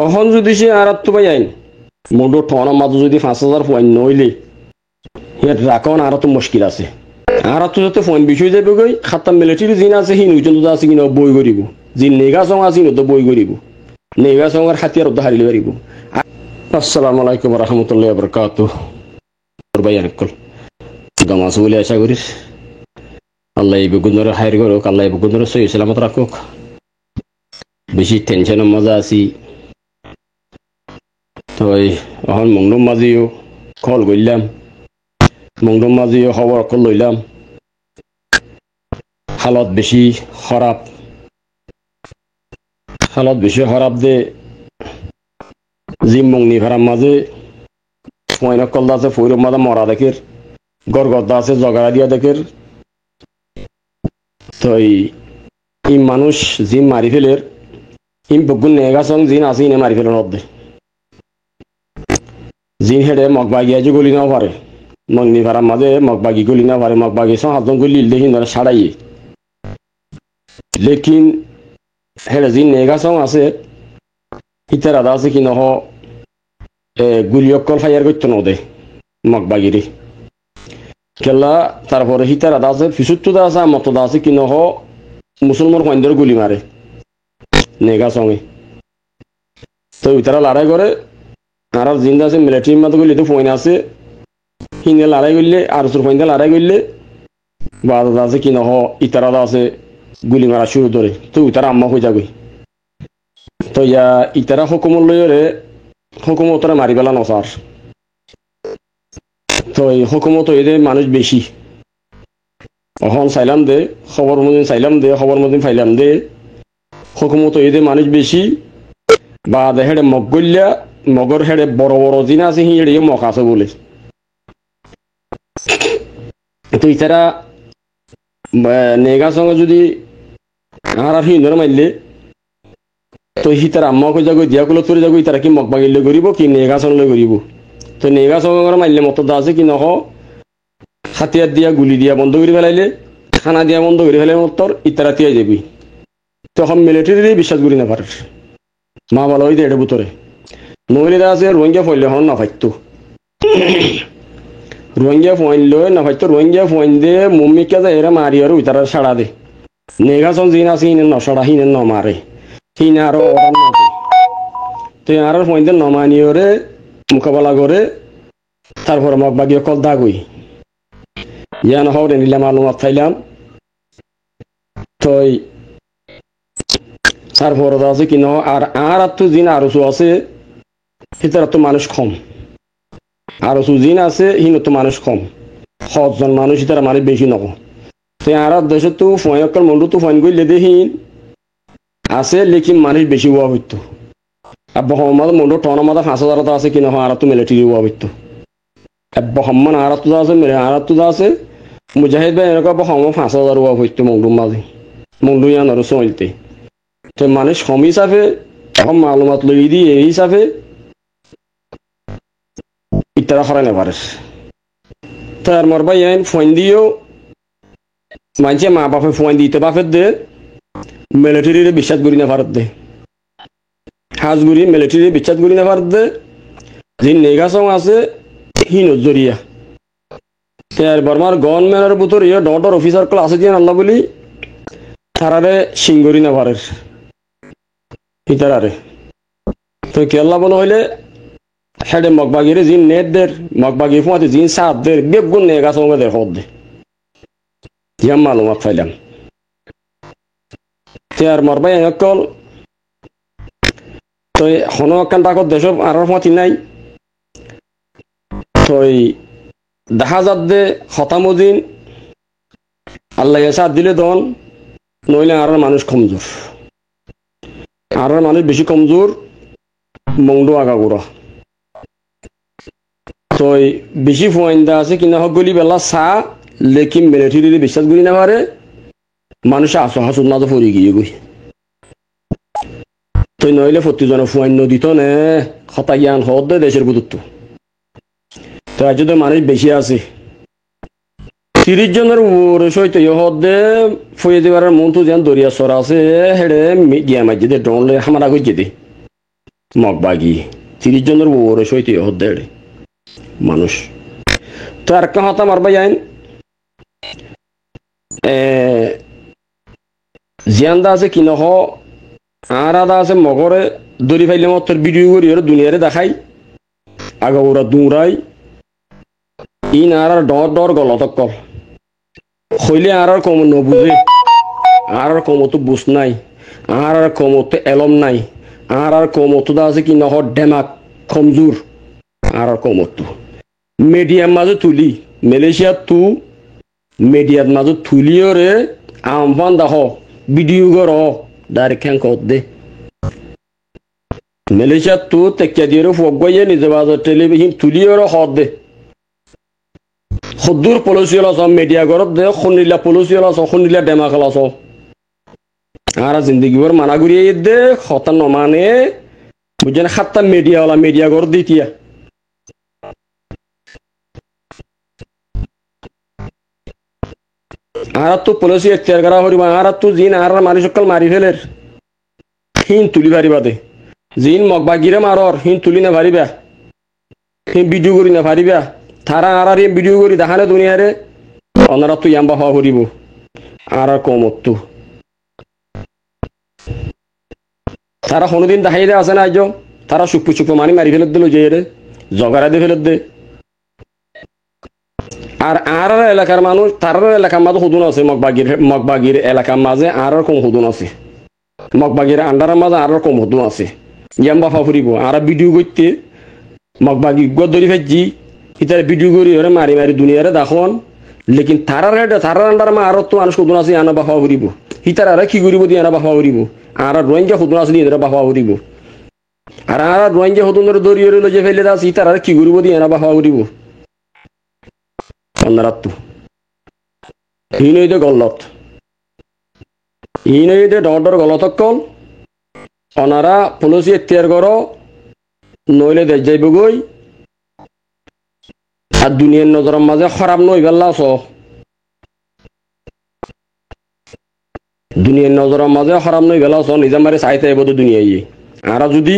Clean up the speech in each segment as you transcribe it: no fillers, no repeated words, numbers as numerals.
অহন যদি সে আর তো পাই আইন মোটো ঠনের মাঝে যদি 5,000 পয়েন্ট নইলে হিয়াত রাখন আর তো মুশকিল আছে আর তো যাতে পয়েন্ট বিষয় যাবে গই খাতা মিলিটারি জিন আছে হিন উজন তো আছে কিনা বই করিব জিন নেগা সং আছে তো বই করিব নেগা সঙ্গের হাতিয়ার তো হারিলে পারিব আসসালামু আলাইকুম ওয়া রাহমাতুল্লাহি ওয়া বারাকাতুহু ভাই আনকল গামাস বলে আশা করি আল্লাহ এই বেগুনের হায়ার করুক আল্লাহ এই বেগুনের সহি সালামত রাখুক বেশি টেনশনের মজা আছি তো এখন মংডম মাঝিও কল করলাম মংডম মাঝিও খবর কল লইলাম হালত বেশি খারাপ দে জিম মংনি ভাড়ার মাঝে পয়না কলদা আছে ফৈরব মাঝে মরা দেখের গড়গদ্দা আছে জগাড়া দিয়া দেখের তো এই মানুষ জিম মারি ফেলের ইম বগুন নেগা সং জিন আছে ইনে মারি ফেলের অর্ধে জিন হেডে মগবাগি আজ গলি নাও পারে মংনি ভাড়ার মাঝে মগবাগি গলি না পারে মগবাগি সং হাতজন গলি দেখি ধরে সাড়াইয়ে লেকিন হেডে জিন নেগা সং আছে ইতার আদা আছে কি নহ গুলিয়কল ফায়ার করতে নদে মগবাগিরি কেলা তারপরে হিতার আদা আছে ফিসুত্তুদা আছে মতদা আছে কি নহ মুসলমান কয়েন্দের গুলি মারে নেগা সঙ্গে তো তারা লড়াই করে আর জিন্দা আছে মিলিটারির মতো গুলি তো ফোন আছে হিন্দে লড়াই করলে আর তোর ফোন লড়াই করলে বাদ আছে কি নহ ইতারা আছে গুলি মারা শুরু ধরে তো তারা আম্মা হয়ে যাবে তো ইয়া ইতারা হুকুমত লইরে হুকুমতরা মারি পেলা নসার তো এই হুকুমত এদের মানুষ বেশি এখন চাইলাম দে খবর মদিন ফাইলাম দে হুকুমত এদের মানুষ বেশি বা হেডে মগ গল্লা মগর হেডে বড় বড় জিন আছে হিড়ে মগ আছে বলে তো ইতারা নেগা সঙ্গে যদি আর হিন্দর মারলে তো হিতার আম্মাকে যাগো দিয়াগুলো তোরে যাগো তারা কি মগ বাগিলে করিব কি নেগা সঙ্গে করিব তো নেগা সঙ্গে মারলে মত আছে কি নহ হাতিয়ার দিয়া গুলি দিয়া বন্ধ করে ফেলাইলে খানা দিয়া বন্ধ করে ফেলে মতর ইতারা তিয়াই যাবি তখন মিলিটারি বিশ্বাস করি না পারে মা বলা হইতে এটা বুতরে নইলে আছে রোহিঙ্গা ফইলে হন না ফাইতো রোহিঙ্গা ফইন লই না ফাইতো রোহিঙ্গা ফইন দে মুম্মিকা যায় এরা মারি আর ইতারা ছাড়া দে নেগা সং জিন আছে হিনে ন ছাড়া হিনে ন মারে হিনে আরো অর্ডার না দে তো আর ফইন দে নমানিয়রে মোকাবেলা করে তারপর মগ বাগিয়ে কল দাগুই ইয়ান হরে নিলে মালুমাত ফাইলাম তো তারপর আছে কি নহ আর তো জিন আরো আছে হিতার তো মানুষ কম আরো জিন আছে হিন তো মানুষ কম 7 জন মানুষ হিতারা মানুষ বেশি নক তো আর দেশ তো ফয়কল মন্ডু তো ফোন করলে দেহিন আছে লেকিন মানুষ বেশি হওয়া হইতো আব্বা মোহাম্মদ মন্ডু টনা মাদা 5,000 আছে কি নহ আর তো মিলিটারি হওয়া হইতো আব্বা মোহাম্মদ আর তো আছে মুজাহিদ ভাই এরকম আব্বা মোহাম্মদ 5,000 হওয়া হইতো মন্ডু ইয়ান আর চলতে তো মানুষ কম হিসাবে এখন মালুমাত লই দিয়ে এই হিসাবে ইতারা করাই না পারে তার মরবাই আইন ফোন দিও মানছে মা বাপে ফোন দিতে বাপের দে মিলিটারির বিশ্বাস করি না ভারত দে হাজগুড়ি মিলিটারির বিশ্বাস করি না ভারত দে যে নেগা সং আছে হিন জরিয়া তার বর্মার গভর্নমেন্টের ভিতর ইয়ে ডক্টর অফিসার ক্লাস আছে দিয়ে আল্লাহ বলি তারারে সিঙ্গরি না পারে ইতারারে তো কেল্লা বলা হইলে হেডে মগবাগিরে জিন নেট দের মগবাগি ফুয়াতে জিন সাপ দের বেগুন নেগা সঙ্গে দের হদ দে ইয়াম মালুমাত ফাইলাম আর মরবাই কল তো হন কান ডাকত দেশ আর ফাঁতি নাই তো দেখা যাত দে হতামুদিন আল্লাহ সাথ দিলে দন নইলে আর মানুষ কমজোর আর মানুষ বেশি কমজোর মংডু আগাগোড়া তো বেশি ফোয়াইন্দা আছে কিনা হক গলি বেলা চা লেকিন মিলিটারি বিশ্বাস করি না পারে মানুষে আসো হাসুর না তো ফরি গিয়ে গই তো নইলে 40 ফোয়াইন দিত নে হতা জ্ঞান হদ দে দেশের বুদুত্ব তো আজ তো মানুষ বেশি আছে 30 জনের সহিত হদে ফুয়ে দেবার মন তো যেন দরিয়া সরা আছে হেডে গিয়া মাঝে দে ডলে হামারা গই যেতে মগবাগি 30 জনের বউরে সইতে হদ্দে মানুষ তো আর একটা হতা মারবা যাইন জিয়ান্দা আছে কি নহ আর আদা আছে মগরে দড়ি ফাইলে মতর ভিডিও করি ওরা দুনিয়ারে দেখাই আগে ওরা দৌড়াই ইন আর ডর ডর গলত কল হইলে আর কম নবুঝে আর কমতো বুঝ নাই আর কমতো এলম নাই আর কমতো দা আছে কি নহ ডেমাক কমজোর আর কমতো মিডিয়ার মাঝে তুলি মালয়েশিয়া তু মিডিয়ার মাঝে তুলিও রে আমফান দাহ ভিডিও কর ডাইরেক্ট হ্যাং কর দে মালয়েশিয়া তু তেকিয়া দিয়ে ফগাইয়ে নিজে বাজার টেলিভিশন তুলিও রে হদ দে সদূর পলিচিয়াল আছ মিডিয়া ঘৰত দে শুনিলা পলিচিয়াল আছ শুনিলা ডেমাকাল আছ আর জিন্দগিবোৰ মানা কৰি দে খতা নমানে বুঝেন 7টা মিডিয়াওয়ালা মিডিয়া ঘৰত দিতিয়া আর তো পলিসি এখতিয়ার করা হরিবা আর তো জিন আর মানুষ সকল মারি ফেলের হিন তুলি পারিবা দে জিন মগবাগিরে মারর হিন তুলি না পারিবা হিন ভিডিও করি না পারিবা তারা আর ভিডিও করি দেখানে দুনিয়ারে ওনারা তো ইয়াম্বা হওয়া করিব আর কমত তারা কোনোদিন দেখাই দে আছে না আজ তারা চুপু চুপু মানি মারি ফেলত দিল যে রে জগারা দিয়ে ফেলত দে আর আর এলাকার মানুষ তার এলাকার মাঝে হুদুন আছে মগবাগির এলাকার মাঝে আর কম হুদুন আছে মগবাগির আন্ডারের মাঝে আর কম হুদুন আছে ইয়াম্বা ফা ফুরিব আর ভিডিও করতে মগবাগি গদরি ফেজি ইতারে ভিডিও করি ওরে মারি মারি দুনিয়ারে দেখুন লেকিন তারার আন্ডার মা আর তো মানুষ হুদুন আছে আনা বাফা ফুরিব ইতার আর কি করিব দিয়ে আনা বাফা ফুরিব আর রোহিঙ্গা হুদুন আছে দিয়ে বাফা ফুরিব আর রোহিঙ্গা হুদুনের দরিয়ে রইল যে ফেলে আছে ইতার আর কি করিব দিয়ে আনা বাফা ফুরিব অন্যরাত্তু হিনইদে গলত হিনইদে ডর গলত কল অনারা পলিসি এখতিয়ার কর নইলে দেশ যাইব গই আর দুনিয়ার নজরের মাঝে খারাপ নই বেলা আস দুনিয়ার নজরের মাঝে খারাপ নই বেলা আস নিজে মারে চাইতে আইব তো দুনিয়ায় আর যদি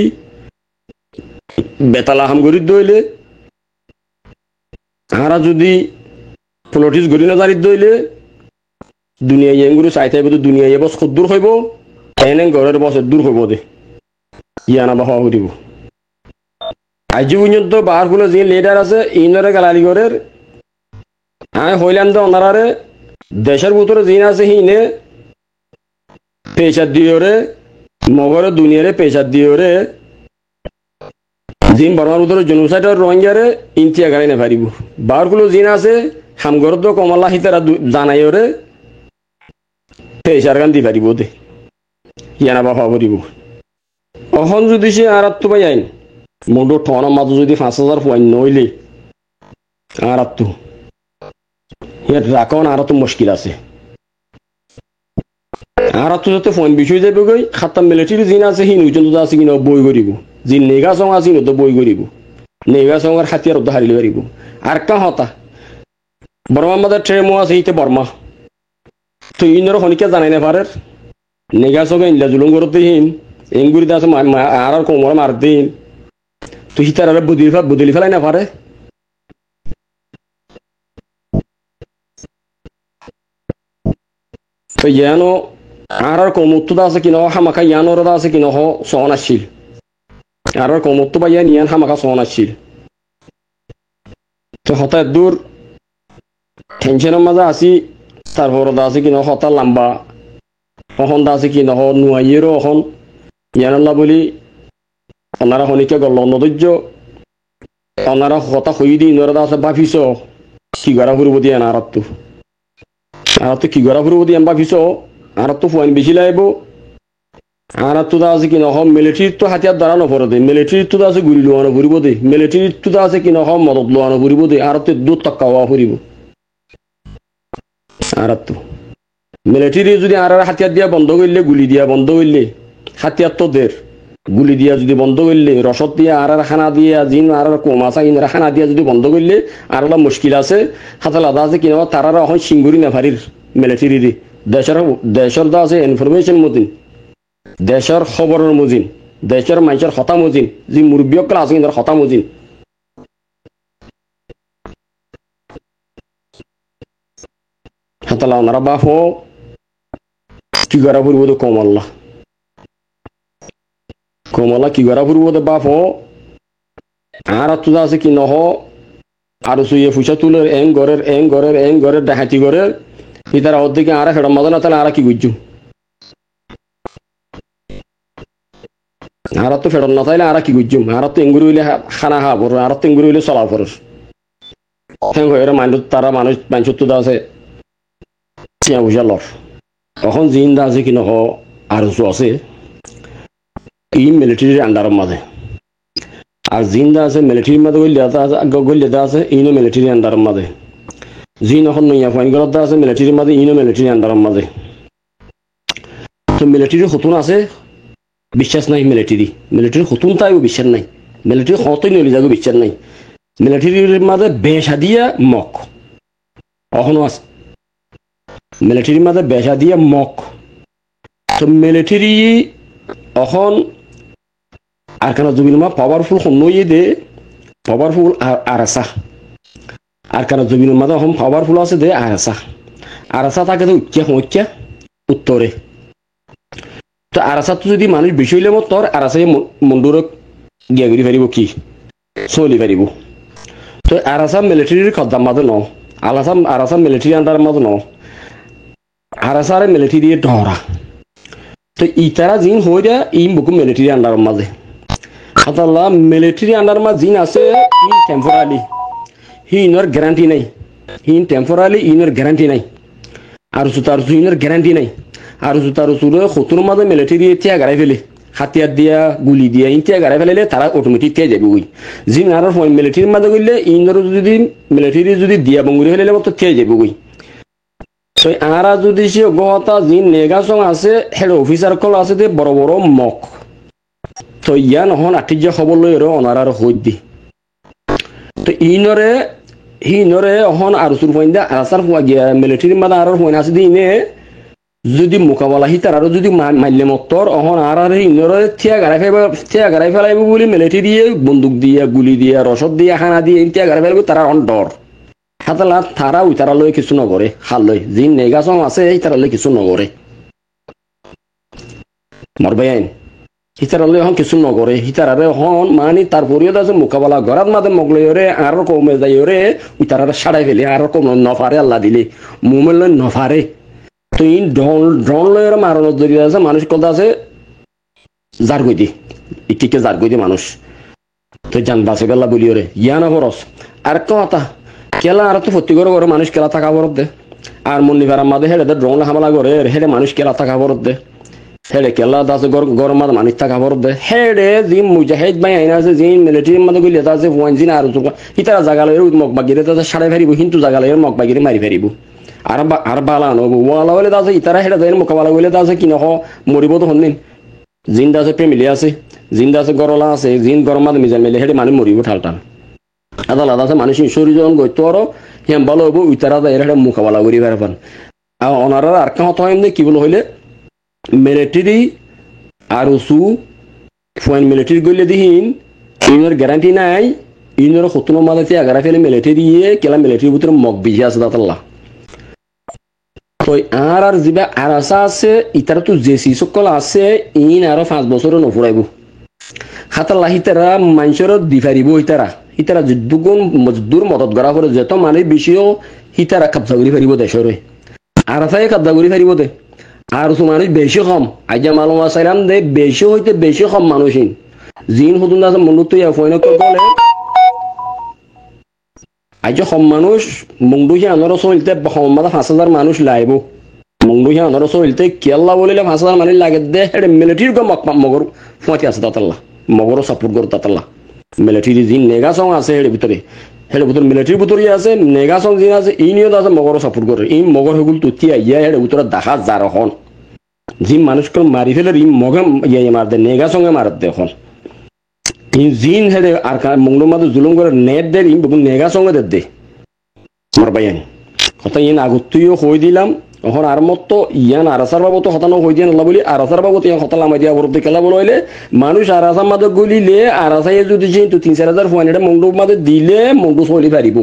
বেতালা হাম করি দইলে আর যদি পলিটিক্স গড়ি না জারিত দইলে দুনিয়ায় এগুলো চাইতে হইব তো দুনিয়ায় বস দূর হইব এনে ঘরের বস দূর হইব দে ইয়ানা বা হওয়া করিব আজি পর্যন্ত বাহার ফুলে যে লিডার আছে ইনরে গালালিগরের আমি হইলাম তো ওনারারে দেশের ভিতরে জিন আছে হিনে পেশার দিওরে মগরে দুনিয়ারে পেশার দিওরে জিন বর্মার ভিতরে জনুসাইডর রোহিঙ্গারে ইন্তিয়া গাড়ি না পারিব বাহার ফুলে জিন আছে হামগরদ কমলা হিতারা জানাই ওরে পেশার গান দি পারিব দে ইয়ানা বা হওয়া করিব অহন যদি সে আর তো পাই আইন মোটো ঠন মাঝে যদি 5,000 পয়েন্ট নইলে আর তো ইয়ার রাখন আর তো মুশকিল আছে আর তো যত পয়েন্ট বিষয় যাবে গই খাতা মিলিটারি জিন আছে হিন উজন তো আছে কিনা বই করিব জিন নেগা সং আছে তো বই করিব নেগা সং আর হাতিয়ার তো হারিলে পারিব আর কা হতা বর্মা মাদার ট্রেমো আছে হিতে বর্মা তো ইনর হনিকে জানাই না পারে নেগা সং ইনলা জুলুম করতে হিন এঙ্গুরি দাস আর কোমর মার দিন তো হিতার আর বদলি ফেলাই না পারে তো ইয়ানো আর কমুত্তু আছে কিনা হামাকা ইয়ানোর আছে কিনা সহন আসছিল আর কমুত্তু বা ইয়ান ইয়ান হামাকা সহন আসছিল তো হঠাৎ দূর টেনশনের মাঝে আসি তারপর আছে কিনা হঠাৎ লম্বা অহন আছে কিনা নুয়াইয়েরও অহন ইয়ানাল্লা বলি ওনারা হনিকে গল নদর্য ওনারা হতা হই দি নরা আছে ভাবিস কি গড়া ফুরব দিয়ে আর তো কি গড়া ফুরব দিয়ে ভাবিস আর তো পয়েন্ট বেশি লাগব আর তো আছে কি নহ মিলিটারি তো হাতিয়ার দ্বারা নপরে দে মিলিটারি তো আছে গুলি লোয়ানো ফুরিব দে মিলিটারি তো আছে কি নহ মদত লোয়ানো ফুরিব দে আর তো দূর টাকা হওয়া ফুরিব আর তো মিলিটারি যদি আর হাতিয়ার দিয়া বন্ধ করলে গুলি দিয়া বন্ধ করলে হাতিয়ার তো দের গুলি দিয়া যদি বন্ধ করলে রসদ দিয়া আর খানা দিয়া জিন আর কমাচা ইনরা খানা দিয়া যদি বন্ধ করলে আর ওলা মুশকিল আছে হাতাল আদা আছে কিনা তারা এখন সিঙ্গুরি না পারির মিলিটারি দি দেশের দা আছে ইনফরমেশন মতিন দেশের খবরের মজিন দেশের মানুষের হতা মজিন যে মুরব্বীকল আছে কিন্তু হতা মজিন হাতালা ওনারা বাপ কি করা পূর্ব কমলা কি করা পূর্ব বাপ আর তুদা আছে কি নহ আর সুইয়ে ফুসা তুলের এং ঘরের ডাহাতি ঘরের ইতারা অর্ধেকে আর ফেরত মজা না তাহলে আর কি বুঝছু আর তো ফেরত না তাইলে আর কি বুঝছুম আর তো এঙ্গুরি হইলে খানা হা পড়ো আর তো এঙ্গুরি হইলে চলা পড়স হ্যাঁ এরা মানুষ তারা মানুষ তুদা আছে চিয়া বুঝা লর এখন জিন্দা আছে কি নহ আর আছে ই মিলিটারির আন্ডারের মাঝে আর জিন্দা আছে মিলিটারির মাঝে গল্লিয়াতা আছে ইনো মিলিটারির আন্ডারের মাঝে জিন এখন নইয়া ফাইনগলতা আছে মিলিটারির মাঝে ইনো মিলিটারির আন্ডারের মাঝে তো মিলিটারির হতুন আছে বিশ্বাস নাই মিলিটারির হতুন তাইও বিশ্বাস নাই মিলিটারি হতই নইলে যাগো বিশ্বাস নাই মিলিটারির মাঝে বেশা দিয়া মক এখনো আছে মিলিটারির মাঝে বেশা দিয়া মক তো মিলিটারি এখন আর কেন জমিনমা পাওয়ারফুল নইয়ে দে পাওয়ারফুল আরসা আর কেন জমিনের মাঝে এখন পাওয়ারফুল আছে দে আরসা থাকে তো উচ্চা উত্তরে তো আরসা তো যদি মানুষ বেশি হইলে মত তোর আরসাই মন্ডুরক গিয়া ঘুরি পারিব কি চলি পারিব তো আরসা মিলিটারির খদ্দার মাঝে ন আরসা মিলিটারি আন্ডার মাঝে ন আরসারে মিলিটারি ধরা তো ইতারা জিন হয়ে যায় ই বুকু মিলিটারি আন্ডার মাঝে আল্লাহ মিলিটারি আন্ডার মাঝে জিন আছে ইন টেম্পোরারি ইনর গ্যারান্টি নাই ইন টেম্পোরারি ইনর গ্যারান্টি নাই আর তার ইনর গ্যারান্টি নাই আর তার সত্তর মাঝে মিলিটারি তিয়া গাড়াই ফেলে হাতিয়ার দিয়া গুলি দিয়া ইন্তিয়া গাড়াই ফেলাইলে তারা অটোমেটিক তিয়া যাবে ওই জিন আর মিলিটারির মাঝে গেলে ইনর যদি মিলিটারি যদি দিয়া বঙ্গুরি ফেলাইলে মতো তিয়া যাবে ওই তো আরা যদি সে গহতা জিন নেগাসং আছে হেড অফিসার কল আছে দে বড় বড় মক তো ইয়া নহন আঠিজ্য খবর লই আর অনারার হই দি তো ইনরে অহন আর সুর পয়েন্ট আসার গিয়া মিলিটারির মাঝে আর পয়েন্ট আছে দিনে যদি মোকাবেলা হিতার আর যদি মাইলে মতর অহন আর ইনরে থিয়া গাড়াই ফেলাইব বলে মিলিটারি দিয়ে বন্দুক দিয়া গুলি দিয়া রসদ দিয়া খানা দিয়ে থিয়া গাড়াই ফেলাইব তারা অন ডর হাতালা তারা ওই তারা লই কিছু নগরে হাল লই জিন নেগাসং আছে এই তারা লই কিছু নগরে মরবে আইন হিতারা লই এখন কিছু নগরে হিতারারে হন মানে তার পরিয়দ আছে মোকাবেলা গরাত মাঝে মগলরে আর কমে যাইরে ওই তারা সাড়াই ফেলে আর কম নফারে আল্লাহ দিলে মুমেল লই নফারে তো ইন ড্রোন লইরে মারানোর জড়িয়ে আছে মানুষ কথা আছে জার গইদি ইকিকে জার গইদি মানুষ তো জান বাসে গেলা বলিওরে ইয়ানা ফরস আর কথা কেলা আর তো ফতি করে মানুষ কেলা থাকা বরত দে আর মন্নি ফেরার মাঝে হেড়ে ড্রোন হামলা করে হেড়ে মানুষ কেলা থাকা বরত দে হেড়ে কেলা দাসে গরম মাঝে মানুষ থাকা বরত দে হেড়ে জিম মুজাহিদ ভাই আইনা আছে জিন মিলিটারির মাঝে গলিয়ে আছে ওয়ান জিন আর হিতারা জাগা লইর মক বাগিরে তাতে সাড়ে ফেরিব কিন্তু জাগা লইর মক বাগিরে মারি ফেরিব আর বালা নব ওয়ালা বলে দাসে ইতারা হেড়ে দেন মোকাবেলা বলে দাসে কি নহ মরিব তো হন্দিন জিন দাসে ফ্যামিলি আছে জিন দাসে গরলা আছে জিন গরম মাঝে মিজান মেলে হেড়ে মানুষ মরিব ঠালটান আদালত আছে মানুষ শরীর যখন গইতো আরো হেম ভালো হইব উইতারা এরা মোকাবেলা করি পারবেন আর ওনারা আর কাহত হয় কি বলে হইলে মিলিটারি আর উসু ফয়েন মিলিটারি গইলে দিহিন ইউনের গ্যারান্টি নাই ইউনের সত্তর মাঝে এগারা ফেলে মিলিটারি কেলা মিলিটারির ভিতরে মগ বিজি আছে দাতাল্লাহ তো আর যা আর আশা আছে ইতারা তো জেসি সকল আছে ইন আরো 5 বছরও নফুরাইব হাতাল্লাহ ইতারা মানুষের দি পারিব ইতারা দুগুণ মজদুর মদত করা করে যেত মানে বেশিও হিতারা কাবজা করি পারিব দেশের আর আশায় কাবজা করি পারিব দে আর মানুষ বেশি কম আজ মালুম আসাইলাম দে বেশি হইতে বেশি কম মানুষই জিন হতুন আছে মনুত ফয়নক বলে আজ কম মানুষ মুংডুহি আনারো চলতে মাথা 5,000 মানুষ লাইব মুংডুহি আনারো চলতে কেল্লা বলিলে 5,000 মানুষ লাগে দে এটা মিলিটারির মগর ফুঁয়াতি আছে তাতাল্লাহ মগরও সাপোর্ট করে তাতাল্লাহ মিলিটারি জিন নেগাসং আছে হেড়ে ভিতরে মিলিটারির ভিতরে আছে নেগাসং জিন আছে ইনিও আছে মগরও সাপোর্ট করে এই মগর হগুল তুতিয়া ইয়া হেড়ে ভিতরে দেখা যার হন জিন মানুষকে মারি ফেলে ই মগে ইয়ে মার দে নেগাসংয়ে মার দে এখন জিন হেড়ে আর মংলুর মাঝে জুলুম করে নেট দে নেগাসংয়ে দে মার বাইন কথা ইন আগত তুইও হয়ে দিলাম এখন আর মত ইয়ান আরাসার বাবত হতানো হই দিয়ে নলা বলি আরাসার বাবত ইয়ান হতা লামাই দিয়া বরতে খেলা বলে হইলে মানুষ আরাসার মাঝে গলিলে আরাসাই যদি কিন্তু 3-4 হাজার ফোন এটা মন্ডু মাঝে দিলে মন্ডু চলি পারিব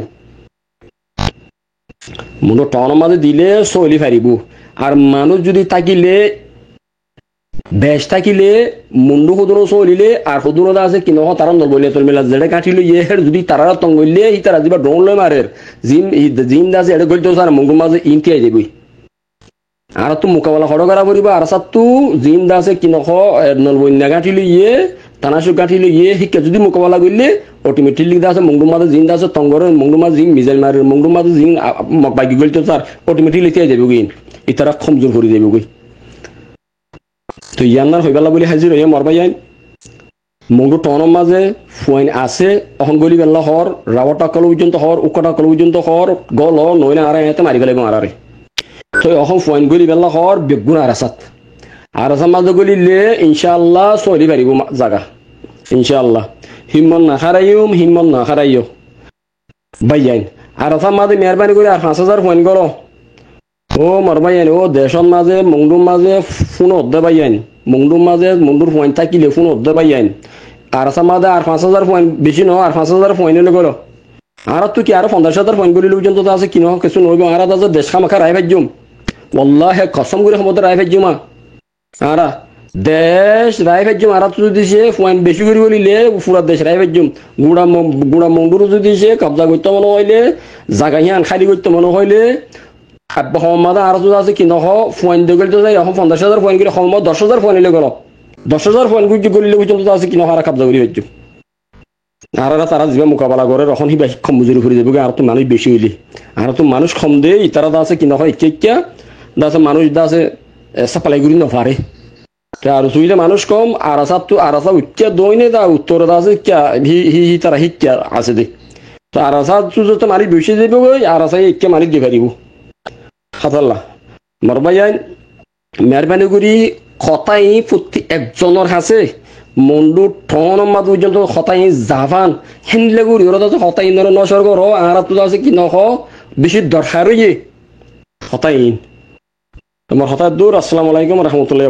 মন্ডু টন মাঝে দিলে চলি পারিব আর মানুষ যদি থাকিলে বেশ থাকিলে মুন্ডু সদুনো চলিলে আর সদুনো আছে কিনো তারা নলবইলে তোর মেলা যেটা কাটিলে ইয়ে যদি তারা তঙ্গইলে ই তারা দিবা ড্রোন লয় মারের জিম জিম দাসে এটা গলতে আর মন্ডুর মাঝে ইনকে যাবই আর তো মোকাবেলা খড় করা পড়িবা আর সাতু জিম দাসে কিনখ নলবইনা গাঁঠিলে ইয়ে তানাসু গাঁঠিলে ইয়ে শিক্ষা যদি মোকাবেলা করলে অটোমেটিকলি দাসে মংডুর মাঝে জিম দাসে তঙ্গর মংডুর মাঝে জিম মিজাইল মারের মংডুর মাঝে জিম বাইকি গলতে তার অটোমেটিকলি তে যাবে গইন ইতারা কমজোর করে যাবে গই তো ইয়ান্নার হইবেলা বলি হাজির হইয়া মরবাই আইন মংডু টনের মাঝে ফুয়াইন আছে অহন গলি বেলা হর রাওয়াটা কল পর্যন্ত হর উকটা কল পর্যন্ত হর গল নইলে আর এতে মারি গেলে আরারে তো অহন ফুয়াইন গলি বেলা হর বেগুন আরাসাত আরাসার মাঝে গলিলে ইনশাআল্লাহ চলি পারিব জাগা ইনশাআল্লাহ হিম্মত না হারাইও বাই আইন আরাসার মাঝে মেহরবানি করে আর 5,000 ফুয়াইন করো ও মরবাই আইন ও দেশর মাঝে মংডুর মাঝে ফোন অর্ধে বাই আইন মংডুর মাঝে মংডুর পয়েন্ট থাকিলে ফোন অর্ধে বাই আইন আর আসার মাঝে আর 5,000 পয়েন্ট বেশি নয় আর 5,000 পয়েন্ট হলে গেল আর তুই কি আর 50,000 পয়েন্ট গুলি লোকজন তো আছে কিনো কিছু নইব আর আছে দেশ খামাখা রায় ভাজ্যম ওয়াল্লাহি কসম করে ক্ষমতা রায় ভাজ্যমা আর দেশ রায় ভাজ্যম আর তুই দিছে পয়েন্ট বেশি করে বলিলে পুরা দেশ রায় ভাজ্যম গুড়া মংডুর যদি সে কবজা করতে মনে হইলে জাগা হিয়ান খালি করতে মনে হইলে সমাধা আর আছে কি নহ পয়েন্ট দিয়ে গেলে যাই এখন 50,000 পয়েন্ট গেলে সময় 10,000 পয়েন্ট হলে গেল 10,000 পয়েন্ট গুজি গলিলে পর্যন্ত আছে কি নহ আর কাবজা করি হইছো আর তারা যে মোকাবেলা করে তখন হিবা শিক্ষা মজুরি করে যাবে আর তো মানুষ বেশি হইলে আর তো মানুষ কম দে তারা আছে কি নহ ইচ্ছা দাসে মানুষ দাসে সাপ্লাই করি নপারে আর সুইলে মানুষ কম আর আসার তো আর আসা উচ্চা দইনে দা উত্তর আছে হি তারা শিক্ষা আছে দে তো আর আসার তো মারি বেশি যাবে আর আসা ইচ্ছা মারি দিয়ে পারিব খাতাল্লা মরবাই আইন মেহরবানি করি খতাই প্রতি একজনের কাছে মন্ডু টন মাদ পর্যন্ত খতাই জাভান হেনলে করি ওরা তো খতাই ধরে নসর করো আর তো আছে কি নখ বেশি দরকার হইয়ে খতাই তোমার হঠাৎ দূর আসসালামু আলাইকুম রহমতুল্লাহ